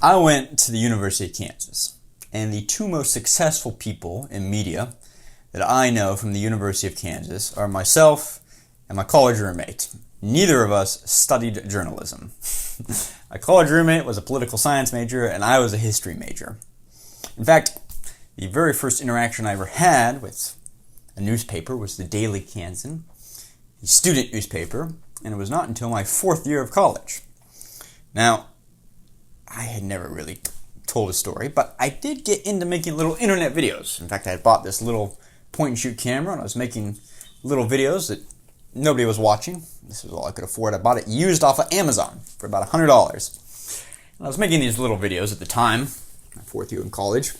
I went to the University of Kansas, and the two most successful people in media that I know from the University of Kansas are myself and my college roommate. Neither of us studied journalism. My college roommate was a political science major, and I was a history major. In fact, the very first interaction I ever had with a newspaper was the Daily Kansan, the student newspaper, and it was not until my fourth year of college. Now, I had never really told a story, but I did get into making little internet videos. In fact, I had bought this little point-and-shoot camera, and I was making little videos that nobody was watching. This was all I could afford. I bought it used off of Amazon for about $100. And I was making these little videos at the time, my fourth year in college,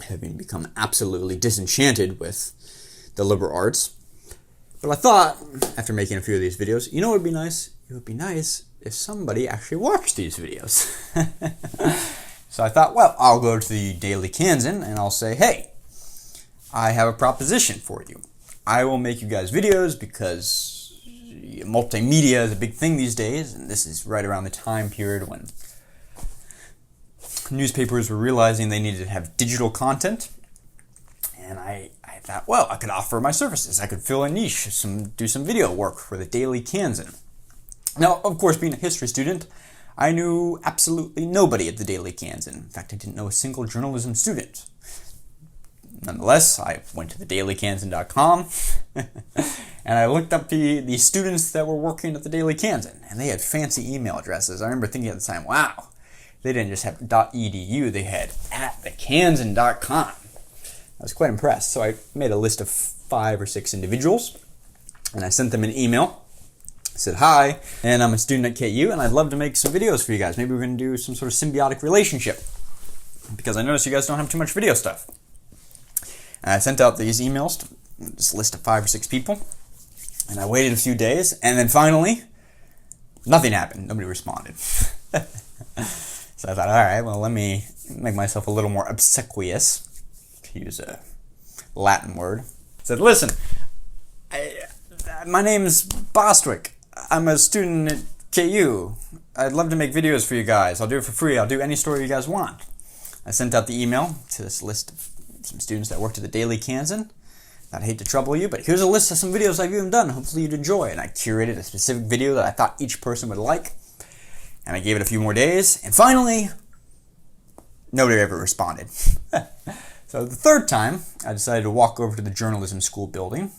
having become absolutely disenchanted with the liberal arts. But I thought, after making a few of these videos, you know what would be nice? It would be nice if somebody actually watched these videos. So I thought, well, I'll go to the Daily Kansan and I'll say, hey, I have a proposition for you. I will make you guys videos because multimedia is a big thing these days, and this is right around the time period when newspapers were realizing they needed to have digital content. And I thought, well, I could offer my services. I could fill a niche, do some video work for the Daily Kansan. Now, of course, being a history student, I knew absolutely nobody at the Daily Kansan. In fact, I didn't know a single journalism student. Nonetheless, I went to thedailykansan.com and I looked up the students that were working at the Daily Kansan, and they had fancy email addresses. I remember thinking at the time, wow, they didn't just have .edu, they had @thekansan.com. I was quite impressed, so I made a list of 5 or 6 individuals, and I sent them an email. I said, hi, and I'm a student at KU, and I'd love to make some videos for you guys. Maybe we're going to do some sort of symbiotic relationship, because I noticed you guys don't have too much video stuff. And I sent out these emails to this list of 5 or 6 people, and I waited a few days, and then finally, nothing happened. Nobody responded. So I thought, all right, well, let me make myself a little more obsequious, to use a Latin word. I said, listen, my name's BostWiki. I'm a student at KU. I'd love to make videos for you guys. I'll do it for free. I'll do any story you guys want. I sent out the email to this list of some students that worked at the Daily Kansan. I'd hate to trouble you, but here's a list of some videos I've even done. Hopefully you'd enjoy. And I curated a specific video that I thought each person would like. And I gave it a few more days. And finally, nobody ever responded. So the third time, I decided to walk over to the journalism school building.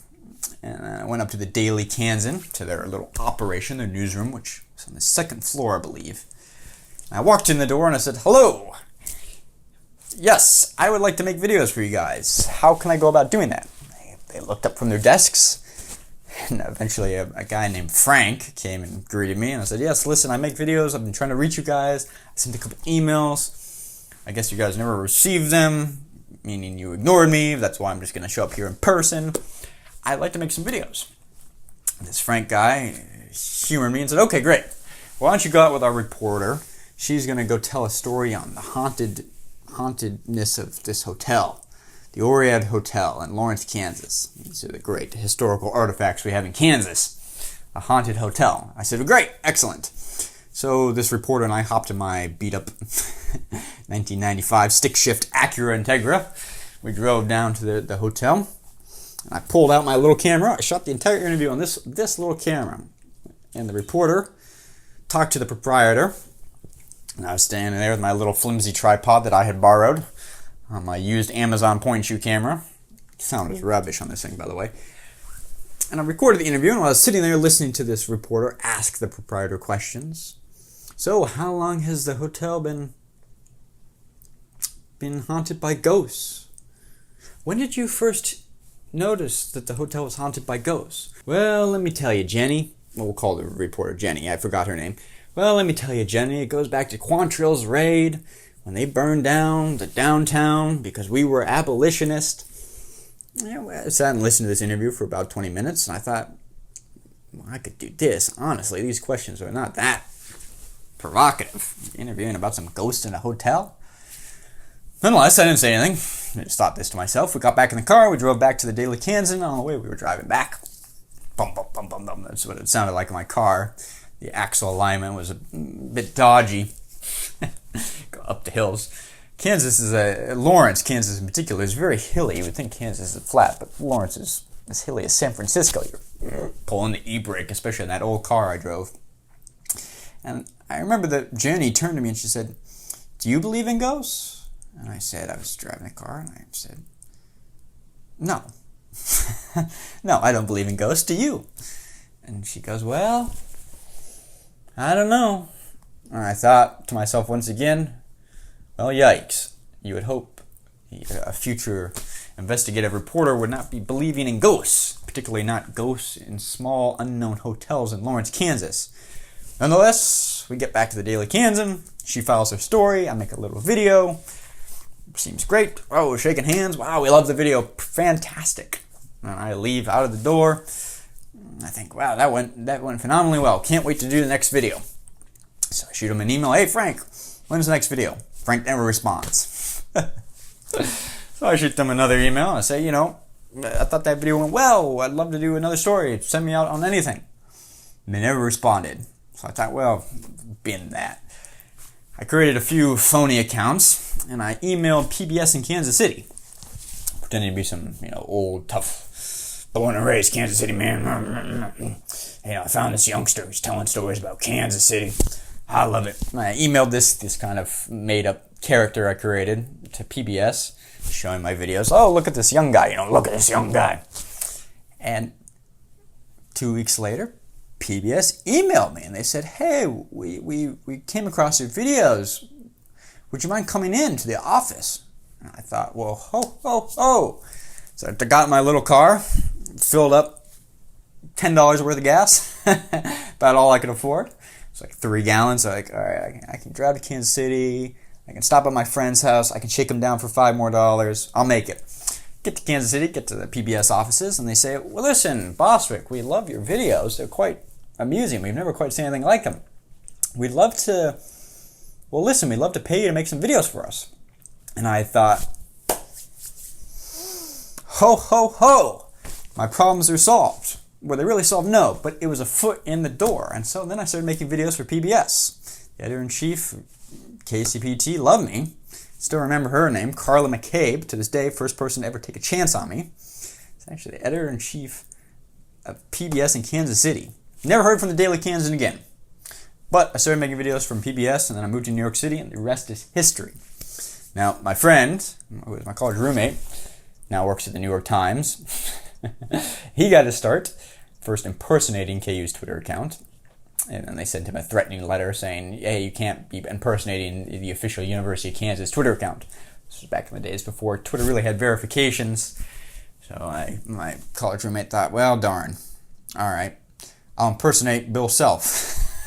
And I went up to the Daily Kansan, to their little operation, their newsroom, which was on the 2nd floor, I believe. And I walked in the door and I said, hello. Yes, I would like to make videos for you guys. How can I go about doing that? They looked up from their desks, and eventually a guy named Frank came and greeted me, and I said, yes, listen, I make videos. I've been trying to reach you guys. I sent a couple emails. I guess you guys never received them, meaning you ignored me. That's why I'm just going to show up here in person. I'd like to make some videos. This Frank guy humored me and said, okay, great. Why don't you go out with our reporter? She's going to go tell a story on the hauntedness of this hotel, the Oriad Hotel in Lawrence, Kansas. These are the great historical artifacts we have in Kansas. A haunted hotel. I said, well, great, excellent. So this reporter and I hopped in my beat-up 1995 stick-shift Acura Integra. We drove down to the hotel. And I pulled out my little camera. I shot the entire interview on this little camera. And the reporter talked to the proprietor. And I was standing there with my little flimsy tripod that I had borrowed on my used Amazon point-and-shoot camera. The sound was rubbish on this thing, by the way. And I recorded the interview, and while I was sitting there listening to this reporter ask the proprietor questions. So, how long has the hotel been haunted by ghosts? When did you first notice that the hotel was haunted by ghosts? Well, let me tell you, Jenny. Well, we'll call the reporter Jenny. I forgot her name. Well, let me tell you, Jenny, it goes back to Quantrill's raid when they burned down the downtown because we were abolitionists. I sat and listened to this interview for about 20 minutes, and I thought, well, I could do this. Honestly, these questions are not that provocative. Interviewing about some ghost in a hotel? Nonetheless, I didn't say anything. I just thought this to myself. We got back in the car. We drove back to the Daily Kansan. On the way, we were driving back. Bum, bum, bum, bum, bum. That's what it sounded like in my car. The axle alignment was a bit dodgy. up the hills. Lawrence, Kansas in particular, is very hilly. You would think Kansas is flat, but Lawrence is as hilly as San Francisco. You're pulling the e-brake, especially in that old car I drove. And I remember that Jenny turned to me and she said, "Do you believe in ghosts?" And I said, I was driving the car, and I said, "No." "No, I don't believe in ghosts. Do you?" And she goes, "Well, I don't know." And I thought to myself once again, well, yikes. You would hope a future investigative reporter would not be believing in ghosts, particularly not ghosts in small, unknown hotels in Lawrence, Kansas. Nonetheless, we get back to the Daily Kansan. She files her story. I make a little video. Seems great. Oh, we're shaking hands. Wow, we love the video. Fantastic. And I leave out of the door. I think, wow, that went phenomenally well. Can't wait to do the next video. So I shoot him an email. "Hey, Frank, when's the next video?" Frank never responds. So I shoot them another email. I say, I thought that video went well. I'd love to do another story. Send me out on anything. And they never responded. So I thought, well, bin that. I created a few phony accounts, and I emailed PBS in Kansas City, pretending to be some, old, tough, born and raised Kansas City man. I found this youngster who's telling stories about Kansas City. I love it. I emailed this kind of made-up character I created to PBS, showing my videos. "Oh, look at this young guy, look at this young guy." And 2 weeks later, PBS emailed me, and they said, "Hey, we came across your videos. Would you mind coming in to the office?" And I thought, well, ho. So I got in my little car, filled up $10 worth of gas, about all I could afford. It's like 3 gallons. So all right, I can drive to Kansas City. I can stop at my friend's house. I can shake him down for $5 more. I'll make it. Get to Kansas City, get to the PBS offices, and they say, "Well, listen, BostWiki, we love your videos. They're quite amusing. We've never quite seen anything like them. We'd love to pay you to make some videos for us." And I thought, ho, my problems are solved. Were they really solved? No, but it was a foot in the door. And so then I started making videos for PBS. The editor-in-chief, KCPT, loved me. Still remember her name, Carla McCabe, to this day, first person to ever take a chance on me. It's actually the editor-in-chief of PBS in Kansas City. Never heard from the Daily Kansan again. But I started making videos from PBS, and then I moved to New York City, and the rest is history. Now, my friend, who was my college roommate, now works at the New York Times. He got his start first impersonating KU's Twitter account. And then they sent him a threatening letter saying, "Hey, you can't be impersonating the official University of Kansas Twitter account." This was back in the days before Twitter really had verifications. So my college roommate thought, well, darn. All right, I'll impersonate Bill Self,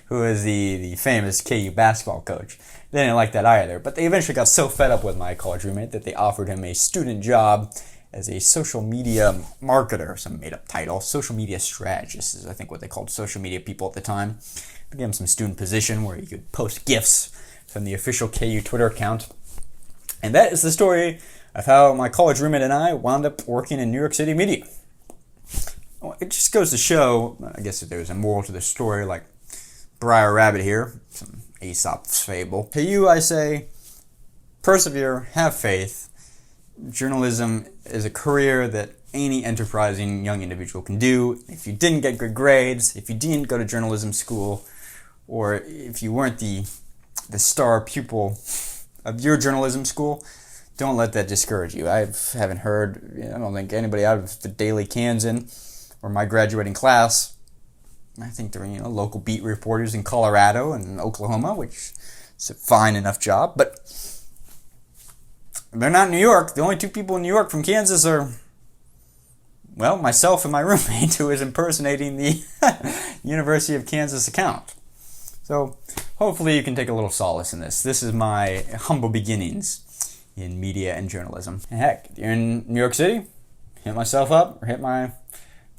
who is the famous KU basketball coach. They didn't like that either, but they eventually got so fed up with my college roommate that they offered him a student job as a social media marketer, some made-up title, social media strategist is I think what they called social media people at the time. They gave him some student position where he could post GIFs from the official KU Twitter account. And that is the story of how my college roommate and I wound up working in New York City media. Well, it just goes to show, I guess if there's a moral to the story, like Briar Rabbit here, some Aesop's fable. To you I say, persevere, have faith. Journalism is a career that any enterprising young individual can do. If you didn't get good grades, if you didn't go to journalism school, or if you weren't the star pupil of your journalism school, don't let that discourage you. I haven't heard, I don't think anybody out of the Daily Kansan or my graduating class, I think there are local beat reporters in Colorado and Oklahoma, which is a fine enough job, but they're not in New York. The only 2 people in New York from Kansas are, well, myself and my roommate, who is impersonating the University of Kansas account. So hopefully you can take a little solace in this. This is my humble beginnings in media and journalism. And heck, if you're in New York City, hit myself up or hit my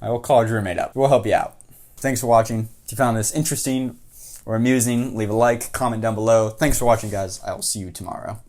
old college roommate up. We'll help you out. Thanks for watching. If you found this interesting or amusing, leave a like, comment down below. Thanks for watching, guys. I will see you tomorrow.